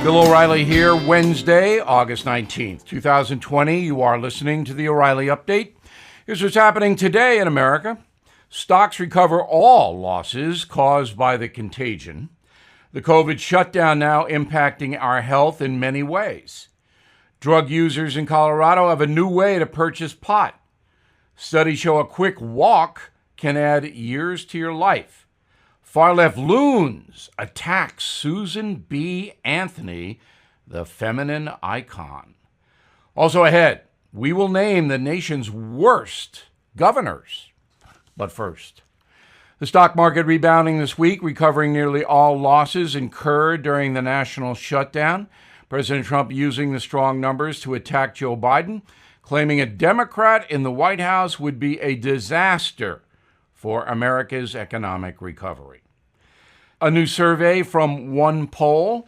Bill O'Reilly here, Wednesday, August 19th, 2020. You are listening to the O'Reilly Update. Here's what's happening today in America. Stocks recover all losses caused by the contagion. The COVID shutdown now impacting our health in many ways. Drug users in Colorado have a new way to purchase pot. Studies show a quick walk can add years to your life. Far-left loons attack Susan B. Anthony, the feminine icon. Also ahead, we will name the nation's worst governors. But first, the stock market rebounding this week, recovering nearly all losses incurred during the national shutdown. President Trump using the strong numbers to attack Joe Biden, claiming a Democrat in the White House would be a disaster for America's economic recovery. A new survey from One Poll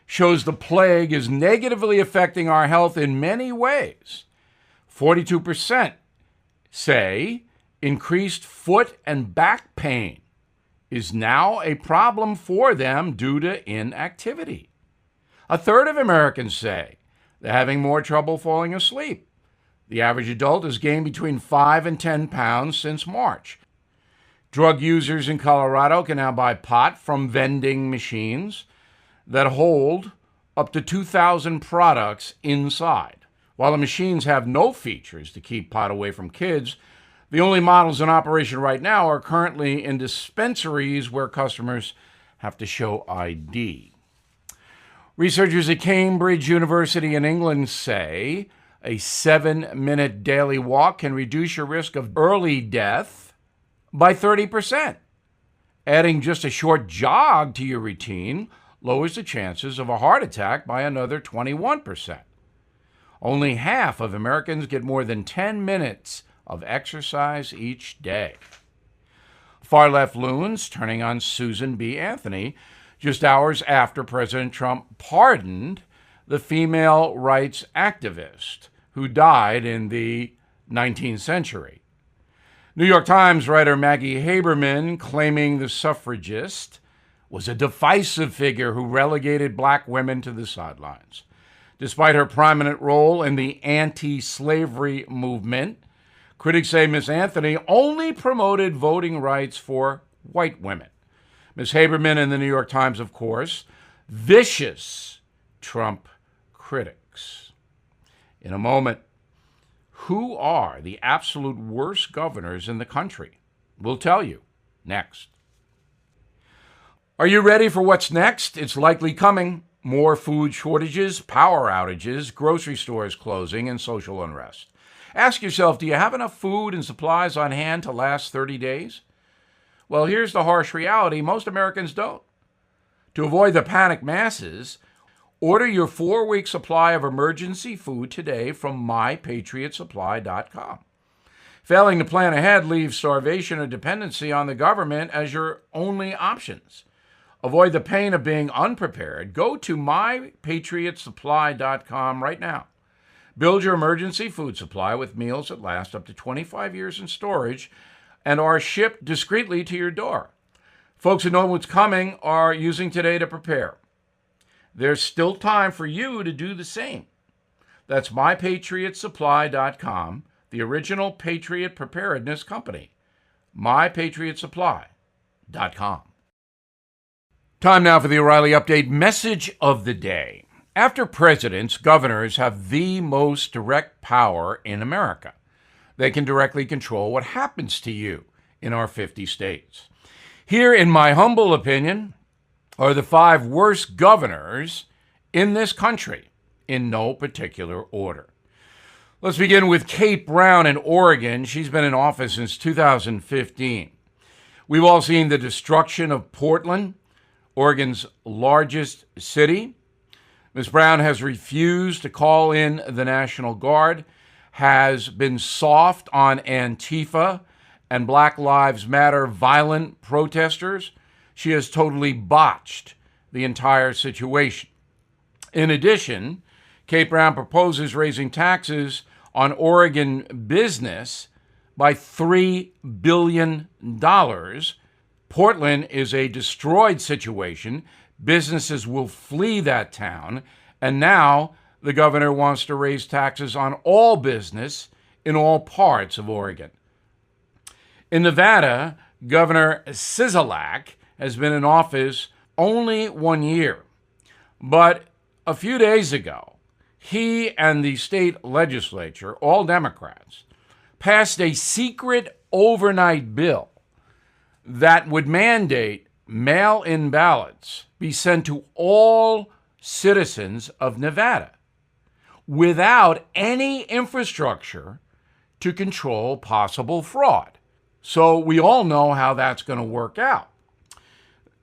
shows the plague is negatively affecting our health in many ways. 42% say increased foot and back pain is now a problem for them due to inactivity. A third of Americans say they're having more trouble falling asleep. The average adult has gained between 5 and 10 pounds since March. Drug users in Colorado can now buy pot from vending machines that hold up to 2,000 products inside. While the machines have no features to keep pot away from kids, the only models in operation right now are currently in dispensaries where customers have to show ID. Researchers at Cambridge University in England say a 7-minute daily walk can reduce your risk of early death by 30%. Adding just a short jog to your routine lowers the chances of a heart attack by another 21%. Only half of Americans get more than 10 minutes of exercise each day. Far-left loons turning on Susan B. Anthony just hours after President Trump pardoned the female rights activist who died in the 19th century. New York Times writer Maggie Haberman claiming the suffragist was a divisive figure who relegated black women to the sidelines. Despite her prominent role in the anti-slavery movement, critics say Ms. Anthony only promoted voting rights for white women. Ms. Haberman in the New York Times, of course, vicious Trump critics. In a moment, who are the absolute worst governors in the country? We'll tell you next. Are you ready for what's next? It's likely coming. More food shortages, power outages, grocery stores closing, and social unrest. Ask yourself, do you have enough food and supplies on hand to last 30 days? Well, here's the harsh reality. Most Americans don't. To avoid the panic masses, order your 4-week supply of emergency food today from mypatriotsupply.com. Failing to plan ahead leaves starvation or dependency on the government as your only options. Avoid the pain of being unprepared. Go to mypatriotsupply.com right now. Build your emergency food supply with meals that last up to 25 years in storage and are shipped discreetly to your door. Folks who know what's coming are using today to prepare. There's still time for you to do the same. That's mypatriotsupply.com, the original Patriot Preparedness Company. mypatriotsupply.com. Time now for the O'Reilly Update message of the day. After presidents, governors have the most direct power in America. They can directly control what happens to you in our 50 states. Here, in my humble opinion, are the 5 worst governors in this country, in no particular order. Let's begin with Kate Brown in Oregon. She's been in office since 2015. We've all seen the destruction of Portland, Oregon's largest city. Ms. Brown has refused to call in the National Guard, has been soft on Antifa and Black Lives Matter violent protesters. She has totally botched the entire situation. In addition, Kate Brown proposes raising taxes on Oregon business by $3 billion. Portland is a destroyed situation. Businesses will flee that town, and now the governor wants to raise taxes on all business in all parts of Oregon. In Nevada, Governor Sisolak has been in office only 1 year, but a few days ago, he and the state legislature, all Democrats, passed a secret overnight bill that would mandate mail-in ballots be sent to all citizens of Nevada without any infrastructure to control possible fraud. So we all know how that's going to work out.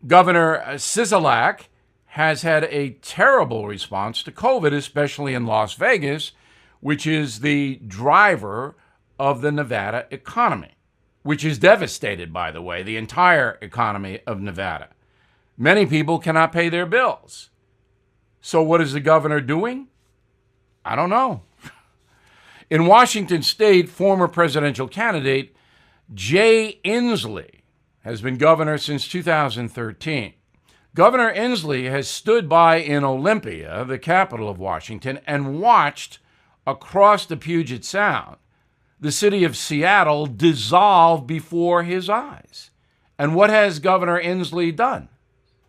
Governor Sisolak has had a terrible response to COVID, especially in Las Vegas, which is the driver of the Nevada economy, which is devastated, by the way, the entire economy of Nevada. Many people cannot pay their bills. So what is the governor doing? I don't know. In Washington State, former presidential candidate Jay Inslee has been governor since 2013. Governor Inslee has stood by in Olympia, the capital of Washington, and watched across the Puget Sound the city of Seattle dissolve before his eyes. And what has Governor Inslee done?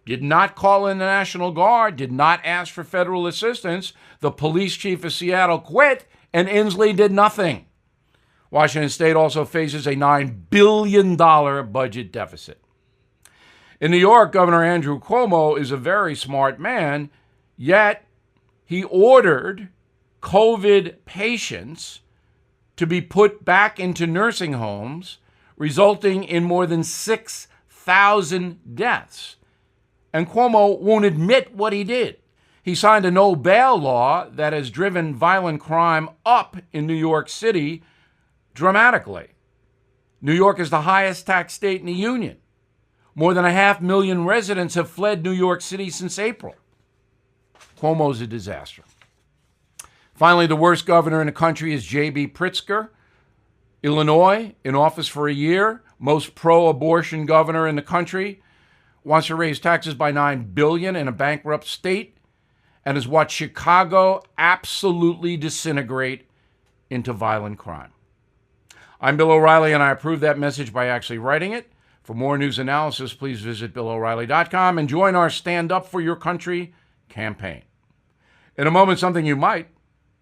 Did not call in the National Guard, did not ask for federal assistance. The police chief of Seattle quit, and Inslee did nothing. Washington State also faces a $9 billion budget deficit. In New York, Governor Andrew Cuomo is a very smart man, yet he ordered COVID patients to be put back into nursing homes, resulting in more than 6,000 deaths. And Cuomo won't admit what he did. He signed a no-bail law that has driven violent crime up in New York City dramatically. New York is the highest tax state in the union. More than 500,000 residents have fled New York City since April. Cuomo's a disaster. Finally, the worst governor in the country is J.B. Pritzker. Illinois, in office for a year, most pro-abortion governor in the country, wants to raise taxes by $9 billion in a bankrupt state, and has watched Chicago absolutely disintegrate into violent crime. I'm Bill O'Reilly, and I approve that message by actually writing it. For more news analysis, please visit BillO'Reilly.com and join our Stand Up for Your Country campaign. In a moment, something you might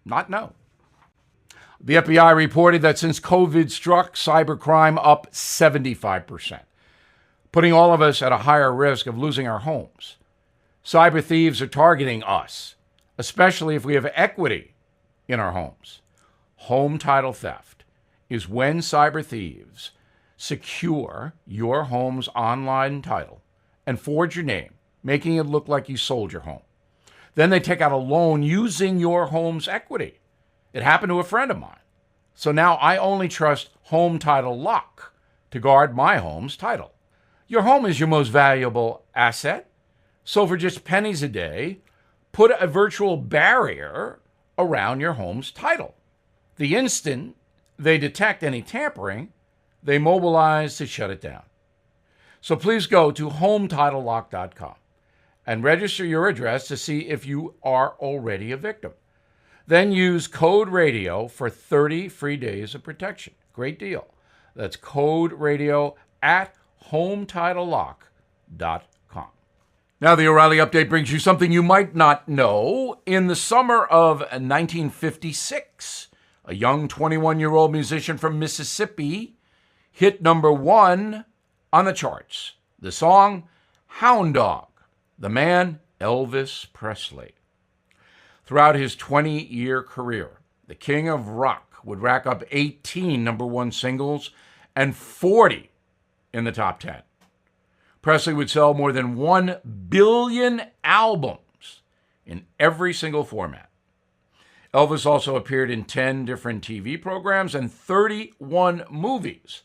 not know. The FBI reported that since COVID struck, cybercrime up 75%, putting all of us at a higher risk of losing our homes. Cyber thieves are targeting us, especially if we have equity in our homes. Home title theft is when cyber thieves secure your home's online title and forge your name, making it look like you sold your home. Then they take out a loan using your home's equity. It happened to a friend of mine. So now I only trust Home Title Lock to guard my home's title. Your home is your most valuable asset. So for just pennies a day, put a virtual barrier around your home's title. The instant they detect any tampering, they mobilize to shut it down. So please go to HometitleLock.com and register your address to see if you are already a victim. Then use code radio for 30 free days of protection. Great deal. That's code radio at HometitleLock.com. Now the O'Reilly Update brings you something you might not know. In the summer of 1956, a young 21-year-old musician from Mississippi hit number 1 on the charts. The song, Hound Dog. The man, Elvis Presley. Throughout his 20-year career, the king of rock would rack up 18 number 1 singles and 40 in the top 10. Presley would sell more than 1 billion albums in every single format. Elvis also appeared in 10 different TV programs and 31 movies.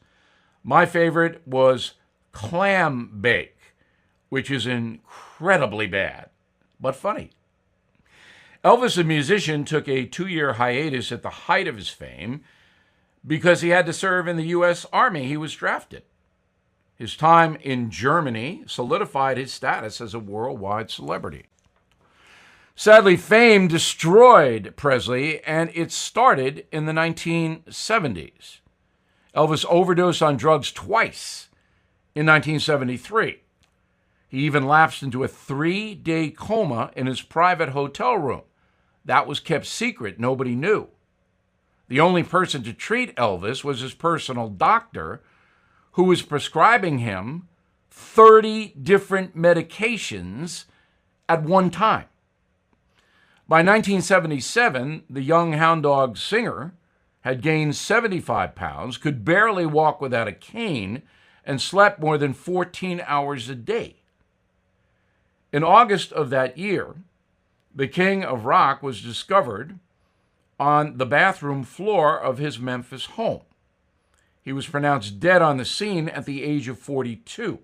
My favorite was Clam Bake, which is incredibly bad, but funny. Elvis, a musician, took a 2-year hiatus at the height of his fame because he had to serve in the U.S. Army. He was drafted. His time in Germany solidified his status as a worldwide celebrity. Sadly, fame destroyed Presley, and it started in the 1970s. Elvis overdosed on drugs twice in 1973. He even lapsed into a 3-day coma in his private hotel room. That was kept secret. Nobody knew. The only person to treat Elvis was his personal doctor, who was prescribing him 30 different medications at one time. By 1977, the young hound dog singer had gained 75 pounds, could barely walk without a cane, and slept more than 14 hours a day. In August of that year, the king of rock was discovered on the bathroom floor of his Memphis home. He was pronounced dead on the scene at the age of 42.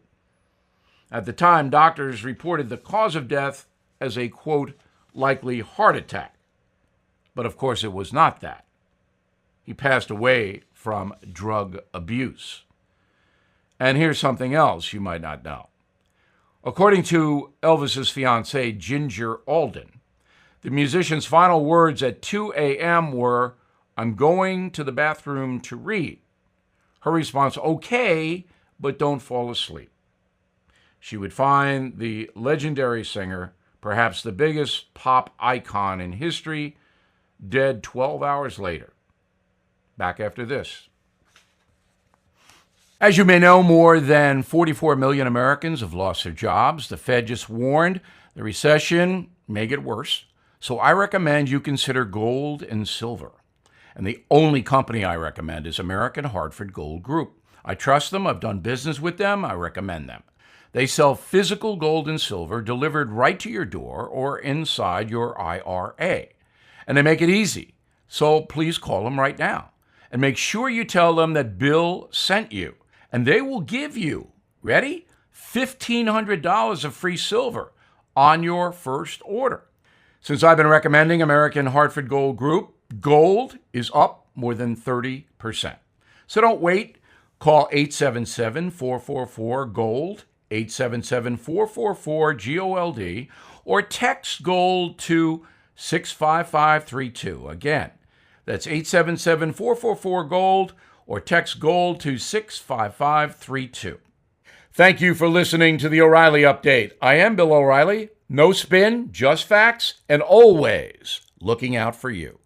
At the time, doctors reported the cause of death as a, quote, likely heart attack. But of course, it was not that. He passed away from drug abuse. And here's something else you might not know. According to Elvis's fiancée, Ginger Alden, the musician's final words at 2 a.m. were, "I'm going to the bathroom to read." Her response, "Okay, but don't fall asleep." She would find the legendary singer, perhaps the biggest pop icon in history, dead 12 hours later. Back after this. As you may know, more than 44 million Americans have lost their jobs. The Fed just warned the recession may get worse. So I recommend you consider gold and silver. And the only company I recommend is American Hartford Gold Group. I trust them. I've done business with them. I recommend them. They sell physical gold and silver delivered right to your door or inside your IRA. And they make it easy. So please call them right now. And make sure you tell them that Bill sent you. And they will give you, ready? $1,500 of free silver on your first order. Since I've been recommending American Hartford Gold Group, gold is up more than 30%. So don't wait. Call 877-444-GOLD, 877-444-GOLD, or text GOLD to 65532. Again, that's 877-444-GOLD, or text GOLD to 65532. Thank you for listening to the O'Reilly Update. I am Bill O'Reilly. No spin, just facts, and always looking out for you.